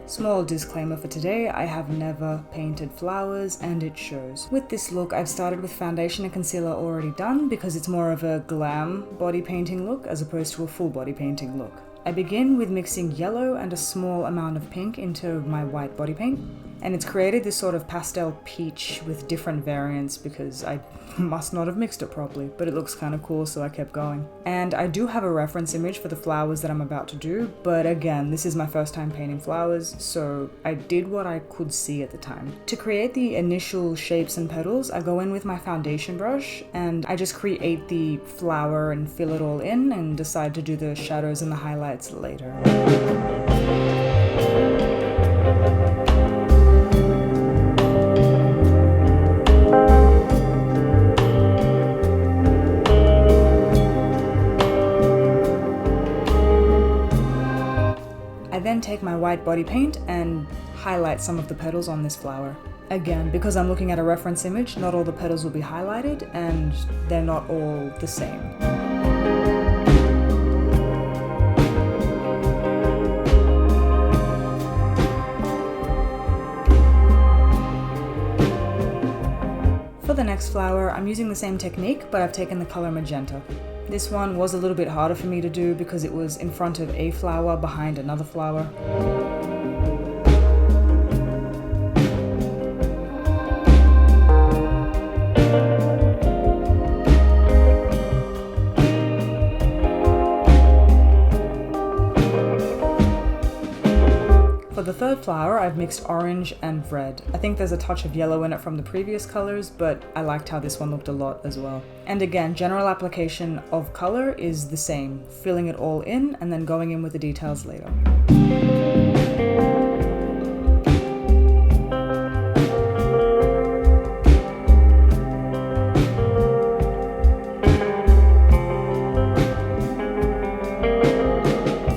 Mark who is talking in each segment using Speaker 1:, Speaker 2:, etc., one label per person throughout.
Speaker 1: Small disclaimer for today, I have never painted flowers and it shows. With this look, I've started with foundation and concealer already done because it's more of a glam body painting look as opposed to a full body painting look. I begin with mixing yellow and a small amount of pink into my white body paint, and it's created this sort of pastel peach with different variants because I must not have mixed it properly, but it looks kind of cool, so I kept going. And I do have a reference image for the flowers that I'm about to do, but again, this is my first time painting flowers, so I did what I could see at the time. To create the initial shapes and petals, I go in with my foundation brush and I just create the flower and fill it all in and decide to do the shadows and the highlights later. I then take my white body paint and highlight some of the petals on this flower. Again, because I'm looking at a reference image, not all the petals will be highlighted and they're not all the same. For the next flower, I'm using the same technique, but I've taken the color magenta. This one was a little bit harder for me to do because it was in front of a flower behind another flower. For the third flower, I've mixed orange and red. I think there's a touch of yellow in it from the previous colors, but I liked how this one looked a lot as well. And again, general application of color is the same, filling it all in and then going in with the details later.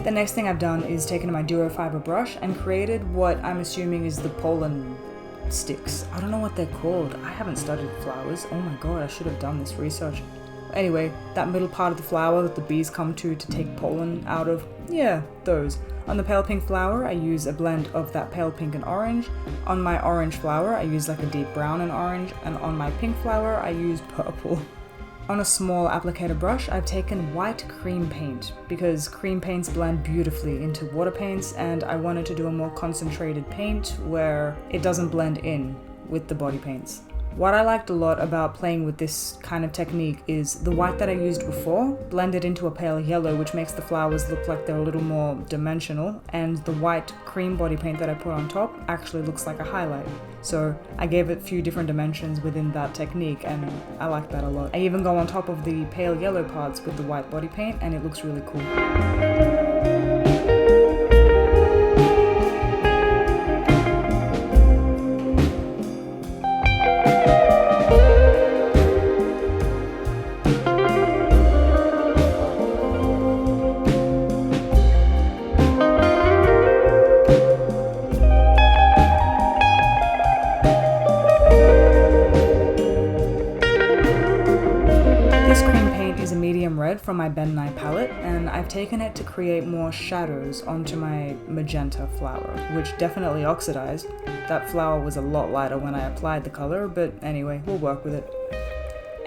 Speaker 1: The next thing I've done is taken my duo fiber brush and created what I'm assuming is the pollen sticks. I don't know what they're called. I haven't studied flowers. Oh my god, I should have done this research. Anyway, that middle part of the flower that the bees come to take pollen out of, yeah, those. On the pale pink flower, I use a blend of that pale pink and orange. On my orange flower, I use like a deep brown and orange, and on my pink flower, I use purple. On a small applicator brush, I've taken white cream paint because cream paints blend beautifully into water paints and I wanted to do a more concentrated paint where it doesn't blend in with the body paints. What I liked a lot about playing with this kind of technique is the white that I used before blended into a pale yellow, which makes the flowers look like they're a little more dimensional, and the white cream body paint that I put on top actually looks like a highlight. So I gave it a few different dimensions within that technique and I like that a lot. I even go on top of the pale yellow parts with the white body paint and it looks really cool. Red from my Ben Nye palette, and I've taken it to create more shadows onto my magenta flower, which definitely oxidized. That flower was a lot lighter when I applied the color, but anyway, we'll work with it.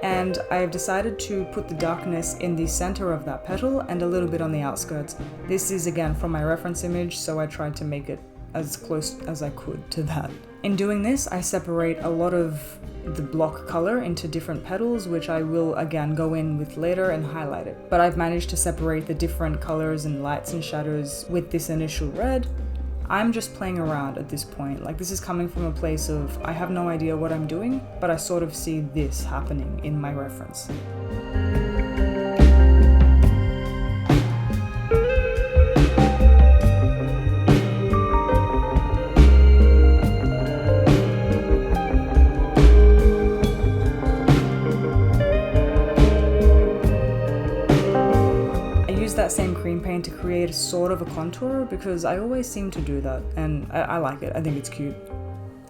Speaker 1: And I've decided to put the darkness in the center of that petal and a little bit on the outskirts. This is again from my reference image, so I tried to make it as close as I could to that. In doing this, I separate a lot of the block color into different petals, which I will again go in with later and highlight it. But I've managed to separate the different colors and lights and shadows with this initial red. I'm just playing around at this point. Like, this is coming from a place of I have no idea what I'm doing, but I sort of see this happening in my reference. That same cream paint to create a sort of a contour because I always seem to do that and I like it. I think it's cute.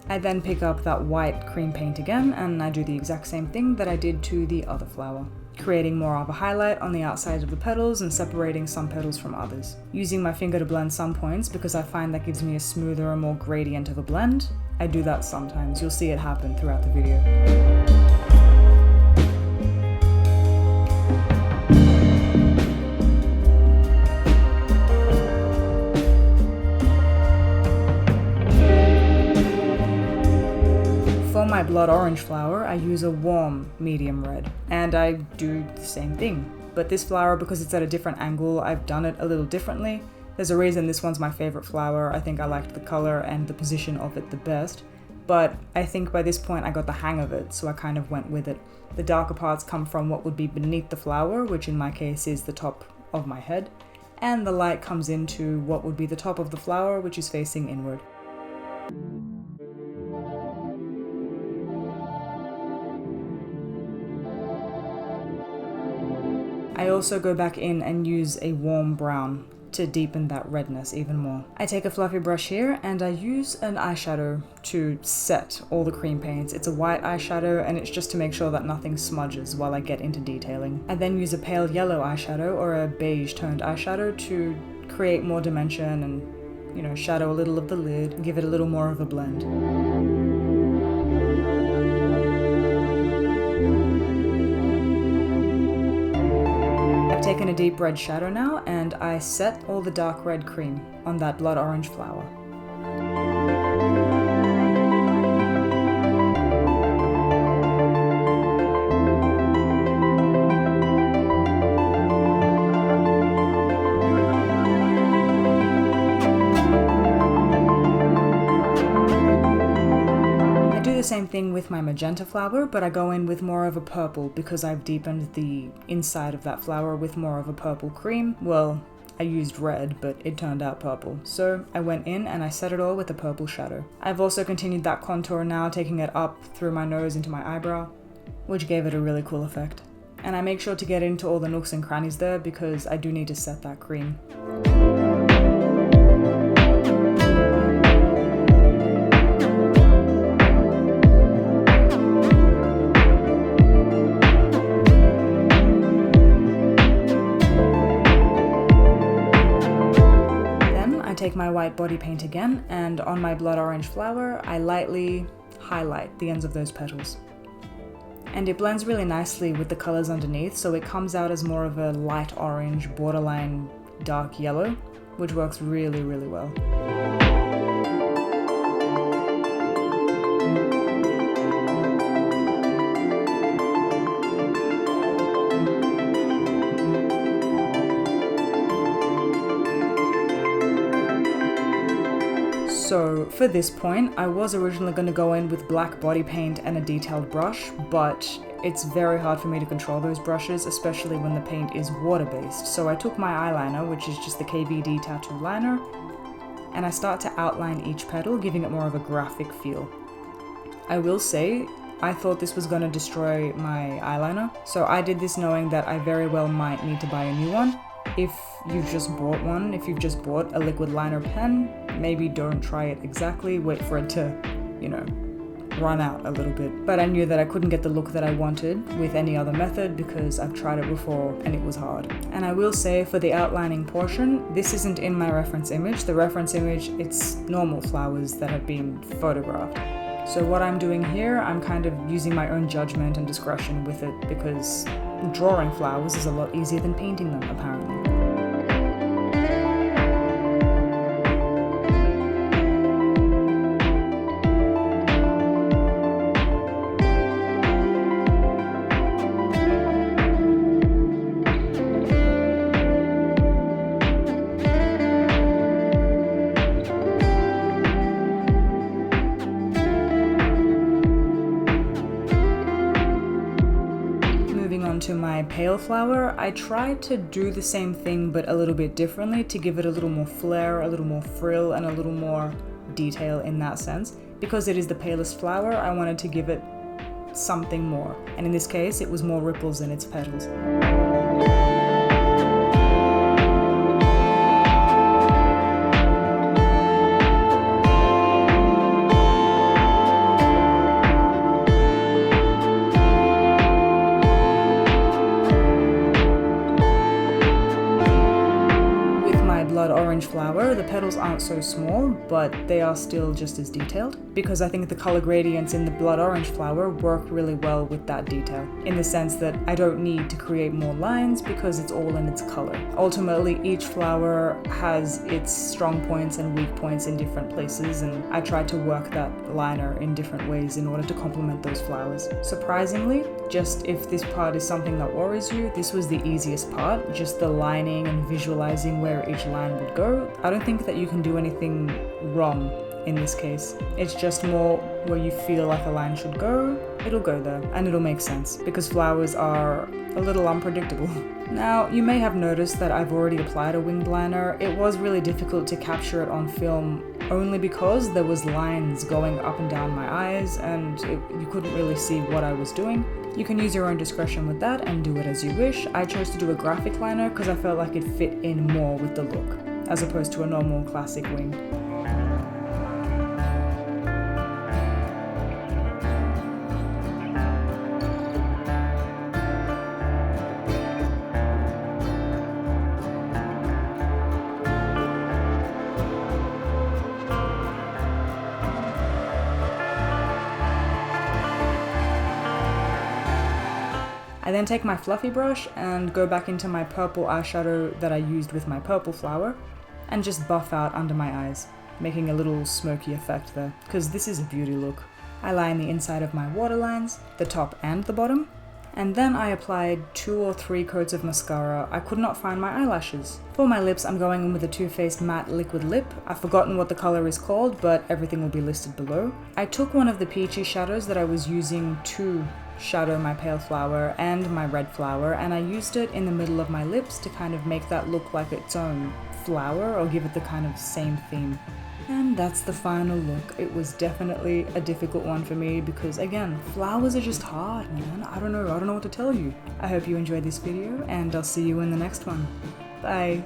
Speaker 1: I then pick up that white cream paint again and I do the exact same thing that I did to the other flower. creating more of a highlight on the outside of the petals and separating some petals from others. Using my finger to blend some points because I find that gives me a smoother and more gradient of a blend. I do that sometimes, you'll see it happen throughout the video. For my blood orange flower, I use a warm medium red, and I do the same thing. But this flower, because it's at a different angle, I've done it a little differently. There's a reason this one's my favorite flower. I think I liked the color and the position of it the best. But I think by this point I got the hang of it, so I kind of went with it. The darker parts come from what would be beneath the flower, which in my case is the top of my head, and the light comes into what would be the top of the flower, which is facing inward. I also go back in and use a warm brown to deepen that redness even more. I take a fluffy brush here and I use an eyeshadow to set all the cream paints. It's a white eyeshadow and it's just to make sure that nothing smudges while I get into detailing. I then use a pale yellow eyeshadow or a beige toned eyeshadow to create more dimension and, you know, shadow a little of the lid and give it a little more of a blend. I've taken a deep red shadow now and I set all the dark red cream on that blood orange flower. Same thing with my magenta flower, but I go in with more of a purple because I've deepened the inside of that flower with more of a purple cream. Well, I used red, but it turned out purple. So I went in and I set it all with a purple shadow. I've also continued that contour now, taking it up through my nose into my eyebrow, which gave it a really cool effect. And I make sure to get into all the nooks and crannies there because I do need to set that cream. Take my white body paint again, and on my blood orange flower, I lightly highlight the ends of those petals. And it blends really nicely with the colors underneath, so it comes out as more of a light orange, borderline dark yellow, which works really, really well. So for this point, I was originally going to go in with black body paint and a detailed brush, but it's very hard for me to control those brushes, especially when the paint is water-based. So I took my eyeliner, which is just the KVD tattoo liner, and I start to outline each petal, giving it more of a graphic feel. I will say, I thought this was going to destroy my eyeliner, so I did this knowing that I very well might need to buy a new one. If you've just bought one, if you've just bought a liquid liner pen, maybe don't try it exactly, wait for it to, you know, run out a little bit. But I knew that I couldn't get the look that I wanted with any other method because I've tried it before and it was hard. And I will say for the outlining portion, this isn't in my reference image. The reference image, it's normal flowers that have been photographed. So what I'm doing here, I'm kind of using my own judgment and discretion with it because drawing flowers is a lot easier than painting them, apparently. To my pale flower, I tried to do the same thing but a little bit differently to give it a little more flair, a little more frill, and a little more detail in that sense. Because it is the palest flower, I wanted to give it something more, and in this case it was more ripples in its petals. out so small, but they are still just as detailed, because I think the color gradients in the blood orange flower work really well with that detail, in the sense that I don't need to create more lines because it's all in its color. Ultimately, each flower has its strong points and weak points in different places, and I tried to work that liner in different ways in order to complement those flowers. Surprisingly, just if this part is something that worries you, this was the easiest part, just the lining and visualizing where each line would go. I don't think that you can do anything wrong in this case. It's just more where you feel like a line should go, it'll go there, and it'll make sense, because flowers are a little unpredictable. Now, you may have noticed that I've already applied a winged liner. It was really difficult to capture it on film, only because there was lines going up and down my eyes, and you couldn't really see what I was doing. You can use your own discretion with that and do it as you wish. I chose to do a graphic liner because I felt like it fit in more with the look, as opposed to a normal classic wing. I then take my fluffy brush and go back into my purple eyeshadow that I used with my purple flower and just buff out under my eyes, making a little smoky effect there, because this is a beauty look. I line the inside of my waterlines, the top and the bottom, and then I applied 2 or 3 coats of mascara. I could not find my eyelashes. For my lips, I'm going in with a Too Faced matte liquid lip. I've forgotten what the color is called, but everything will be listed below. I took one of the peachy shadows that I was using to shadow my pale flower and my red flower, and I used it in the middle of my lips to kind of make that look like its own flower, or give it the kind of same theme. And that's the final look. It was definitely a difficult one for me because, again, flowers are just hard, man. I don't know what to tell you. I hope you enjoyed this video, and I'll see you in the next one. Bye.